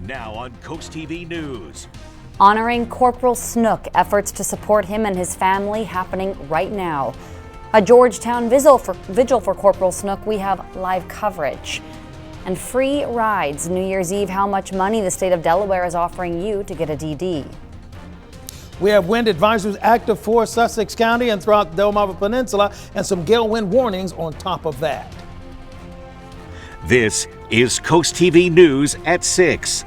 Now on CoastTV News. Honoring Corporal Snook, efforts to support him and his family happening right now. A Georgetown vigil for Corporal Snook. We have live coverage. And free rides New Year's Eve, how much money the state of Delaware is offering you to get a DD. We have wind advisories active for Sussex County and throughout the Delaware Peninsula, and some gale wind warnings on top of that. This is CoastTV News at 6.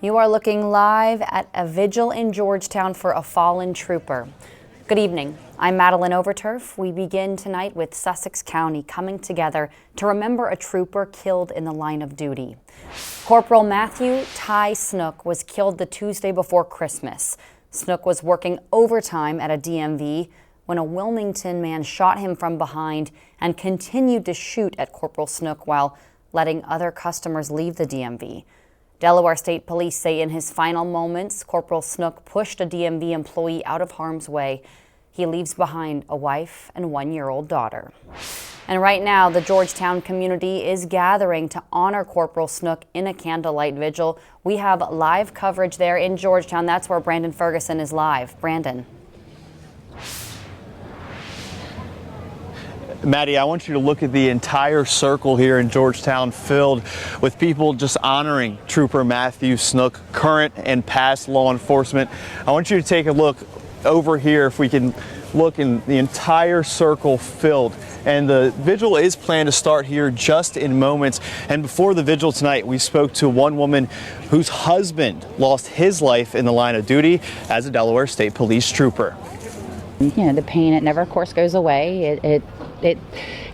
You are looking live at a vigil in Georgetown for a fallen trooper. Good evening. I'm Madeline Overturf. We begin tonight with Sussex County coming together to remember a trooper killed in the line of duty. Corporal Matthew Ty Snook was killed the Tuesday before Christmas. Snook was working overtime at a DMV when a Wilmington man shot him from behind and continued to shoot at Corporal Snook while letting other customers leave the DMV. Delaware State Police say in his final moments, Corporal Snook pushed a DMV employee out of harm's way. He leaves behind a wife and 1-year-old daughter. And right now, the Georgetown community is gathering to honor Corporal Snook in a candlelight vigil. We have live coverage there in Georgetown. That's where Brandon Ferguson is live. Brandon. Maddie, I want you to look at the entire circle here in Georgetown filled with people just honoring Trooper Matthew Snook, current and past law enforcement. I want you to take a look over here, if we can look, in the entire circle filled. And the vigil is planned to start here just in moments. And before the vigil tonight, we spoke to one woman whose husband lost his life in the line of duty as a Delaware State Police trooper. You know, the pain, it never, of course, goes away.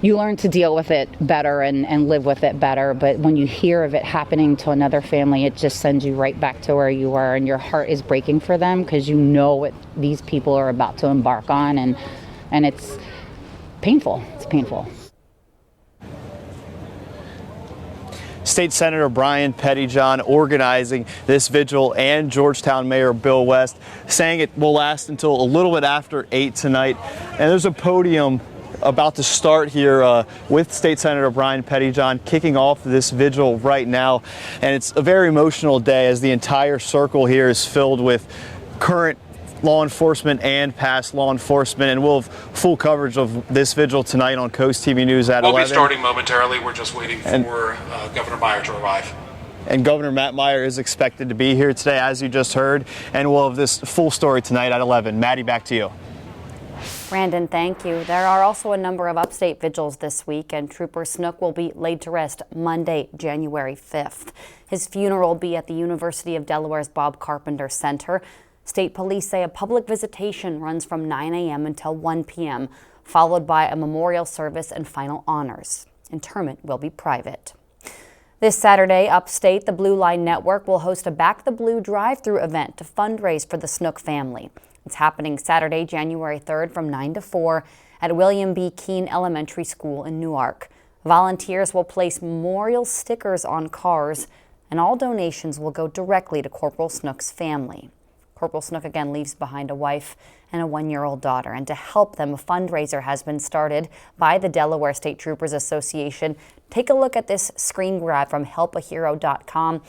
You learn to deal with it better and live with it better. But when you hear of it happening to another family, it just sends you right back to where you were, and your heart is breaking for them because you know what these people are about to embark on, and it's painful. It's painful. State Senator Brian Pettyjohn organizing this vigil, and Georgetown Mayor Bill West saying it will last until a little bit after 8 tonight. And there's a podium about to start here with State Senator Brian Pettyjohn kicking off this vigil right now. And it's a very emotional day as the entire circle here is filled with current law enforcement and past law enforcement, and we'll have full coverage of this vigil tonight on CoastTV News at 11. We'll be starting momentarily. We're just waiting for Governor Meyer to arrive. And Governor Matt Meyer is expected to be here today, as you just heard, and we'll have this full story tonight at 11. Maddie, back to you. Brandon, thank you. There are also a number of upstate vigils this week, and Trooper Snook will be laid to rest Monday, January 5th. His funeral will be at the University of Delaware's Bob Carpenter Center. State police say a public visitation runs from 9 a.m. until 1 p.m., followed by a memorial service and final honors. Interment will be private. This Saturday, upstate, the Blue Line Network will host a Back the Blue drive-through event to fundraise for the Snook family. It's happening Saturday, January 3rd from 9 to 4 at William B. Keene Elementary School in Newark. Volunteers will place memorial stickers on cars, and all donations will go directly to Corporal Snook's family. Corporal Snook again leaves behind a wife and a 1-year-old daughter, and to help them, a fundraiser has been started by the Delaware State Troopers Association. Take a look at this screen grab from helpahero.com.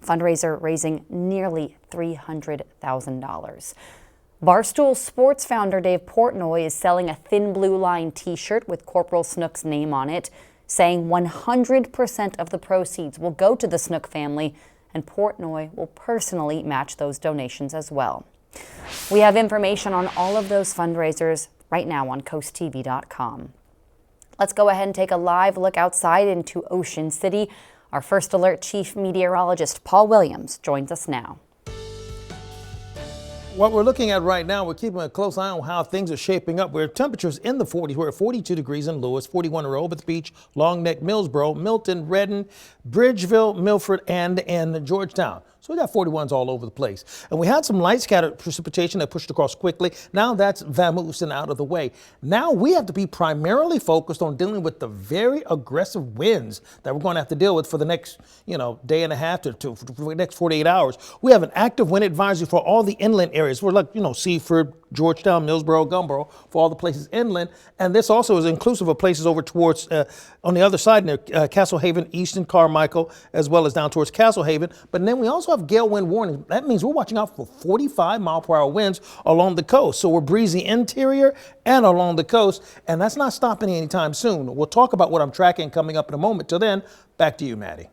Fundraiser raising nearly $300,000. Barstool Sports founder Dave Portnoy is selling a Thin Blue Line t-shirt with Corporal Snook's name on it, saying 100% of the proceeds will go to the Snook family, and Portnoy will personally match those donations as well. We have information on all of those fundraisers right now on CoastTV.com. Let's go ahead and take a live look outside into Ocean City. Our First Alert Chief Meteorologist Paul Williams joins us now. What we're looking at right now, we're keeping a close eye on how things are shaping up. We're temperatures in the 40s. We're at 42 degrees in Lewis, 41 in Rehoboth Beach, Long Neck, Millsboro, Milton, Redden, Bridgeville, Milford, and in Georgetown. So we got 41s all over the place. And we had some light scattered precipitation that pushed across quickly. Now that's vamoosed and out of the way. Now we have to be primarily focused on dealing with the very aggressive winds that we're going to have to deal with for the next, day and a half to the next 48 hours. We have an active wind advisory for all the inland areas. We're like, Seaford, Georgetown, Millsboro, Gumboro, for all the places inland. And this also is inclusive of places over towards, on the other side near Castle Haven, Easton, Carmichael, as well as down towards Castle Haven. But then we also have gale wind warning. That means we're watching out for 45-mile-per-hour winds along the coast. So we're breezy interior and along the coast, and that's not stopping anytime soon. We'll talk about what I'm tracking coming up in a moment. Till then, back to you, Maddie.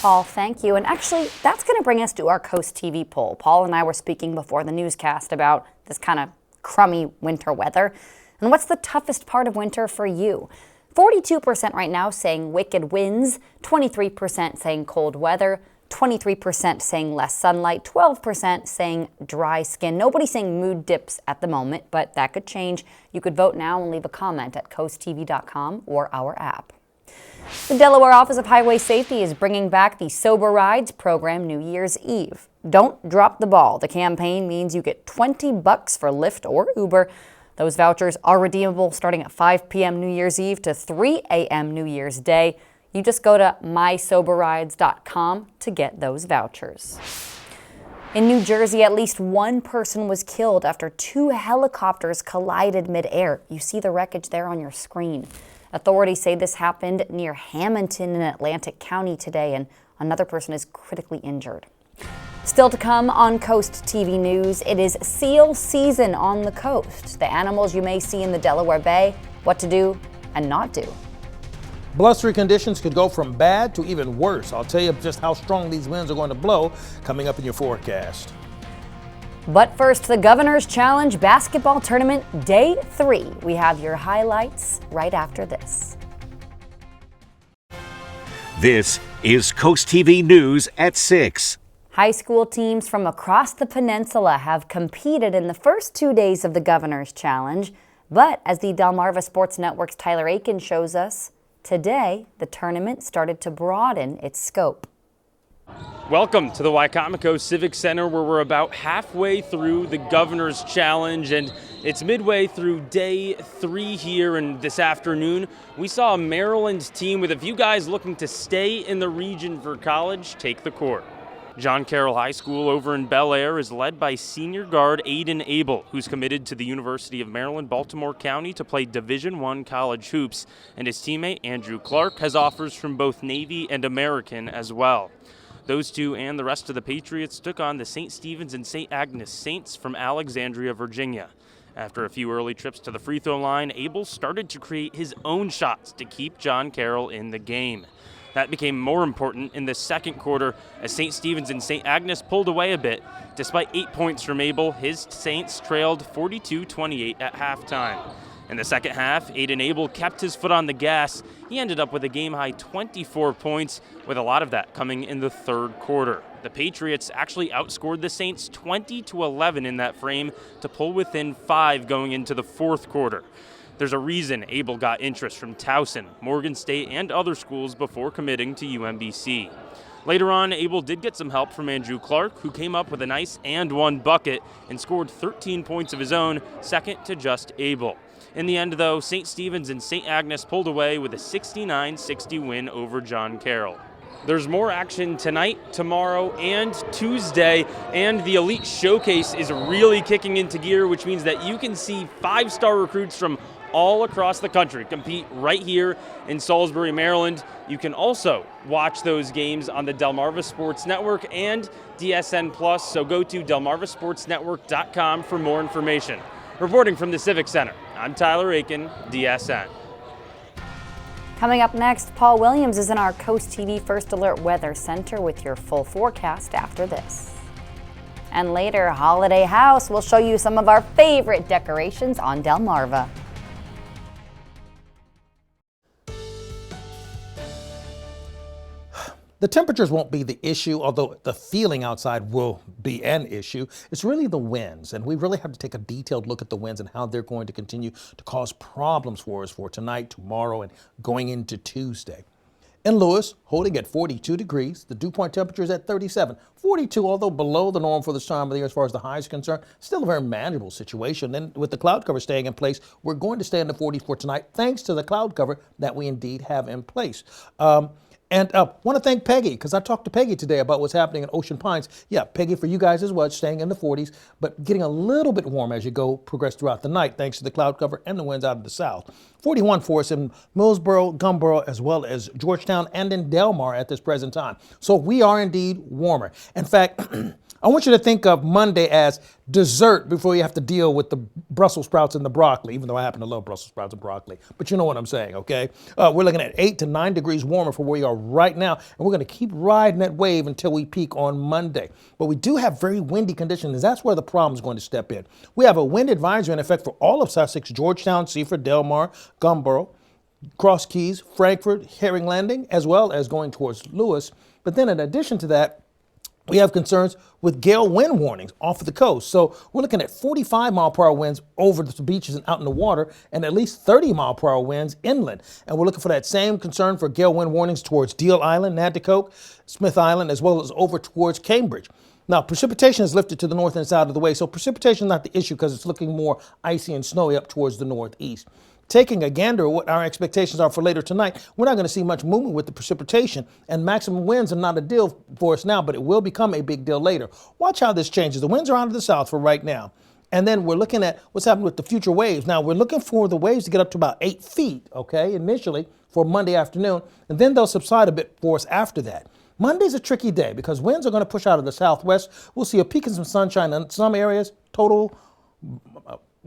Paul, thank you. And actually, that's going to bring us to our Coast TV poll. Paul and I were speaking before the newscast about this kind of crummy winter weather. And what's the toughest part of winter for you? 42% right now saying wicked winds, 23% saying cold weather, 23% saying less sunlight, 12% saying dry skin. Nobody's saying mood dips at the moment, but that could change. You could vote now and leave a comment at coasttv.com or our app. The Delaware Office of Highway Safety is bringing back the Sober Rides program New Year's Eve. Don't drop the ball. The campaign means you get $20 for Lyft or Uber. Those vouchers are redeemable starting at 5 p.m. New Year's Eve to 3 a.m. New Year's Day. You just go to mysoberrides.com to get those vouchers. In New Jersey, at least one person was killed after two helicopters collided midair. You see the wreckage there on your screen. Authorities say this happened near Hamilton in Atlantic County today, and another person is critically injured. Still to come on Coast TV News, it is seal season on the coast. The animals you may see in the Delaware Bay, what to do and not do. Blustery conditions could go from bad to even worse. I'll tell you just how strong these winds are going to blow coming up in your forecast. But first, the Governor's Challenge Basketball Tournament Day 3. We have your highlights right after this. This is Coast TV News at 6. High school teams from across the peninsula have competed in the first 2 days of the Governor's Challenge. But as the Delmarva Sports Network's Tyler Aiken shows us, today the tournament started to broaden its scope. Welcome to the Wicomico Civic Center, where we're about halfway through the Governor's Challenge, and it's midway through day 3 here. And this afternoon, we saw a Maryland team with a few guys looking to stay in the region for college take the court. John Carroll High School over in Bel Air is led by senior guard Aiden Abel, who's committed to the University of Maryland, Baltimore County to play Division I college hoops, and his teammate Andrew Clark has offers from both Navy and American as well. Those two and the rest of the Patriots took on the St. Stephen's and St. Agnes Saints from Alexandria, Virginia. After a few early trips to the free throw line, Abel started to create his own shots to keep John Carroll in the game. That became more important in the second quarter as St. Stephen's and St. Agnes pulled away a bit. Despite 8 points from Abel, his Saints trailed 42-28 at halftime. In the second half, Aiden Abel kept his foot on the gas. He ended up with a game-high 24 points, with a lot of that coming in the third quarter. The Patriots actually outscored the Saints 20-11 in that frame to pull within 5 going into the fourth quarter. There's a reason Abel got interest from Towson, Morgan State, and other schools before committing to UMBC. Later on, Abel did get some help from Andrew Clark, who came up with a nice and one bucket and scored 13 points of his own, second to just Abel. In the end, though, St. Stephen's and St. Agnes pulled away with a 69-60 win over John Carroll. There's more action tonight, tomorrow, and Tuesday, and the Elite Showcase is really kicking into gear, which means that you can see 5-star recruits from all across the country compete right here in Salisbury, Maryland. You can also watch those games on the Delmarva Sports Network and DSN+, so go to delmarvasportsnetwork.com for more information. Reporting from the Civic Center, I'm Tyler Aiken, DSN. Coming up next, Paul Williams is in our Coast TV First Alert Weather Center with your full forecast after this. And later, Holiday House will show you some of our favorite decorations on Delmarva. The temperatures won't be the issue, although the feeling outside will be an issue. It's really the winds, and we really have to take a detailed look at the winds and how they're going to continue to cause problems for us for tonight, tomorrow, and going into Tuesday. In Lewis, holding at 42 degrees, the dew point temperature is at 37. 42, although below the norm for this time of the year as far as the high is concerned, still a very manageable situation. And with the cloud cover staying in place, we're going to stay in the 40s for tonight, thanks to the cloud cover that we indeed have in place. And want to thank Peggy, because I talked to Peggy today about what's happening in Ocean Pines. Yeah, Peggy, for you guys as well, staying in the 40s, but getting a little bit warm as you progress throughout the night, thanks to the cloud cover and the winds out of the south. 41 for us in Millsboro, Gumboro, as well as Georgetown and in Delmar at this present time. So we are indeed warmer. In fact, I want you to think of Monday as dessert before you have to deal with the Brussels sprouts and the broccoli, even though I happen to love Brussels sprouts and broccoli. But you know what I'm saying, okay? We're looking at 8 to 9 degrees warmer for where we are right now, and we're going to keep riding that wave until we peak on Monday. But we do have very windy conditions, and that's where the problem is going to step in. We have a wind advisory in effect for all of Sussex, Georgetown, Seaford, Delmar, Gumboro, Cross Keys, Frankfurt, Herring Landing, as well as going towards Lewis. But then in addition to that, we have concerns with gale wind warnings off of the coast. So we're looking at 45-mile-per-hour winds over the beaches and out in the water, and at least 30-mile-per-hour winds inland. And we're looking for that same concern for gale wind warnings towards Deal Island, Nanticoke, Smith Island, as well as over towards Cambridge. Now, precipitation is lifted to the north and south of the way, so precipitation is not the issue because it's looking more icy and snowy up towards the northeast. Taking a gander at what our expectations are for later tonight, we're not going to see much movement with the precipitation, and maximum winds are not a deal for us now, but it will become a big deal later. Watch how this changes. The winds are out of the south for right now. And then we're looking at what's happening with the future waves. Now, we're looking for the waves to get up to about 8 feet, okay, initially for Monday afternoon, and then they'll subside a bit for us after that. Monday's a tricky day because winds are going to push out of the southwest. We'll see a peak of some sunshine in some areas, total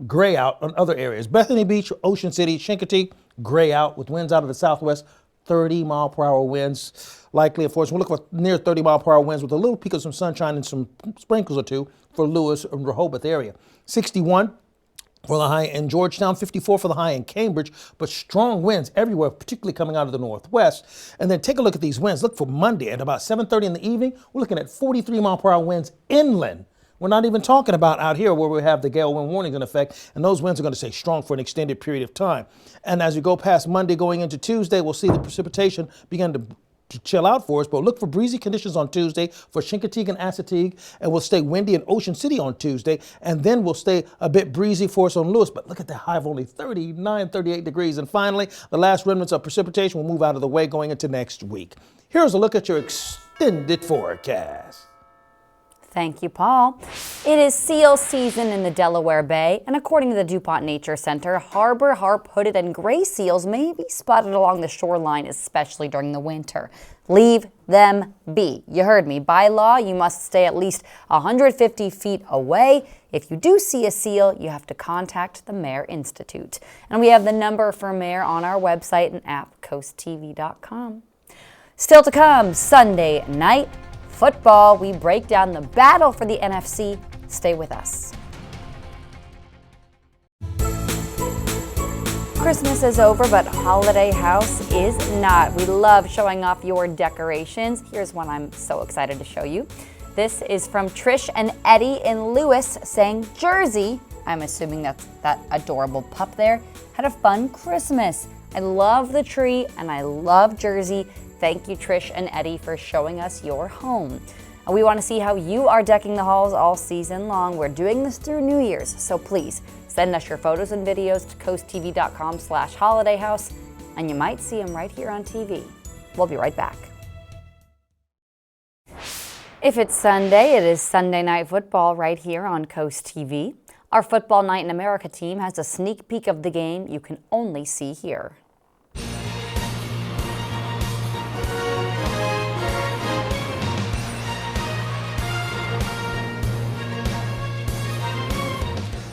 gray out on other areas. Bethany Beach, Ocean City, Chincoteague, gray out with winds out of the southwest, 30-mile-per-hour winds. Likely, of course, we'll look for near 30-mile-per-hour winds with a little peak of some sunshine and some sprinkles or two for Lewis and Rehoboth area. 61 for the high in Georgetown, 54 for the high in Cambridge, but strong winds everywhere, particularly coming out of the northwest. And then take a look at these winds. Look for Monday at about 7:30 in the evening. We're looking at 43-mile-per-hour winds inland. We're not even talking about out here where we have the gale wind warnings in effect, and those winds are going to stay strong for an extended period of time. And as we go past Monday going into Tuesday, we'll see the precipitation begin to chill out for us, but look for breezy conditions on Tuesday for Chincoteague and Assateague, and we'll stay windy in Ocean City on Tuesday, and then we'll stay a bit breezy for us on Lewis, but look at that high of only 39, 38 degrees. And finally, the last remnants of precipitation will move out of the way going into next week. Here's a look at your extended forecast. Thank you, Paul. It is seal season in the Delaware Bay, and according to the DuPont Nature Center, harbor harp, hooded, and gray seals may be spotted along the shoreline, especially during the winter. Leave them be. You heard me. By law, you must stay at least 150 feet away. If you do see a seal, you have to contact the Mare Institute. And we have the number for Mare on our website and app, CoastTV.com. Still to come, Sunday night football. We break down the battle for the NFC. Stay with us. Christmas is over, but Holiday House is not. We love showing off your decorations. Here's one I'm so excited to show you. This is from Trish and Eddie in Lewis saying Jersey, I'm assuming that's that adorable pup there, had a fun Christmas. I love the tree and I love Jersey. Thank you, Trish and Eddie, for showing us your home. We want to see how you are decking the halls all season long. We're doing this through New Year's, so please send us your photos and videos to coasttv.com/holidayhouse, and you might see them right here on TV. We'll be right back. If it's Sunday, it is Sunday Night Football right here on Coast TV. Our Football Night in America team has a sneak peek of the game you can only see here.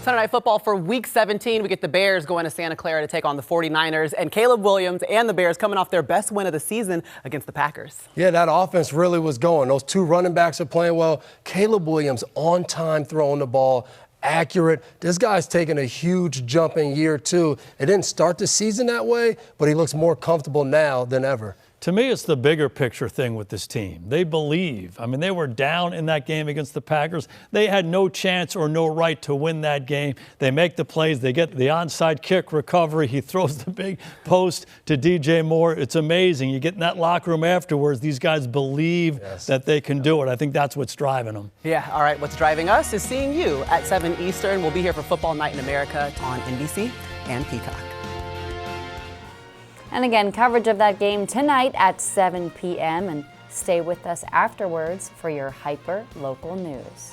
Sunday Night Football for Week 17. We get the Bears going to Santa Clara to take on the 49ers, and Caleb Williams and the Bears coming off their best win of the season against the Packers. Yeah, that offense really was going. Those two running backs are playing well. Caleb Williams on time throwing the ball, accurate. This guy's taking a huge jump in year two. It didn't start the season that way, but he looks more comfortable now than ever. To me, it's the bigger picture thing with this team. They believe. I mean, they were down in that game against the Packers. They had no chance or no right to win that game. They make the plays. They get the onside kick recovery. He throws the big post to DJ Moore. It's amazing. You get in that locker room afterwards, these guys believe that they can do it. I think that's what's driving them. Yeah, all right. What's driving us is seeing you at 7 Eastern. We'll be here for Football Night in America on NBC and Peacock. And again, coverage of that game tonight at 7 p.m. and stay with us afterwards for your hyper local news.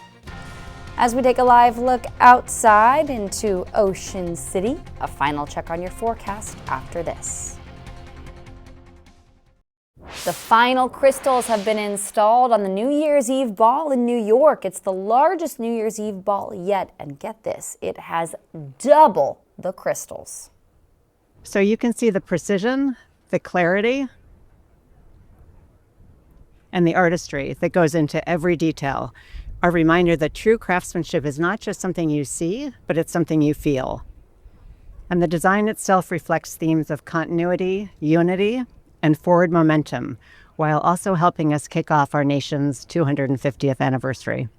As we take a live look outside into Ocean City, a final check on your forecast after this. The final crystals have been installed on the New Year's Eve ball in New York. It's the largest New Year's Eve ball yet, and get this, it has double the crystals. So you can see the precision, the clarity, and the artistry that goes into every detail. A reminder that true craftsmanship is not just something you see, but it's something you feel. And the design itself reflects themes of continuity, unity, and forward momentum, while also helping us kick off our nation's 250th anniversary.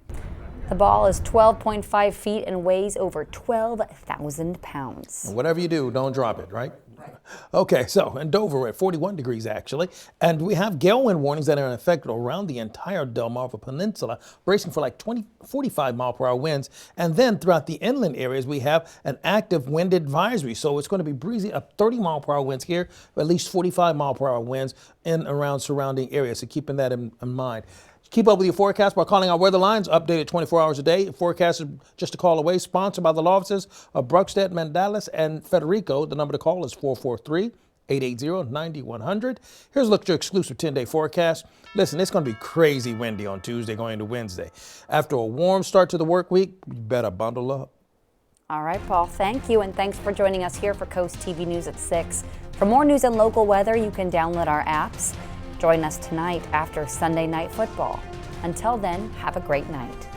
The ball is 12.5 feet and weighs over 12,000 pounds. Whatever you do, don't drop it, right? Okay, so in Dover, we're at 41 degrees actually, and we have gale wind warnings that are in effect around the entire Delmarva Peninsula, bracing for like 45 mile per hour winds. And then throughout the inland areas, we have an active wind advisory. So it's going to be breezy up 30 mile per hour winds here, at least 45 mile per hour winds in around surrounding areas. So keeping that in mind. Keep up with your forecast by calling our weather lines, updated 24 hours a day. Forecast is just a call away, sponsored by the law offices of Bruckstedt, Mandalis, and Federico. The number to call is 443-880-9100. Here's a look at your exclusive 10-day forecast. Listen, it's going to be crazy windy on Tuesday going into Wednesday. After a warm start to the work week, you better bundle up. All right, Paul, thank you, and thanks for joining us here for Coast TV News at 6. For more news and local weather, you can download our apps. Join us tonight after Sunday Night Football. Until then, have a great night.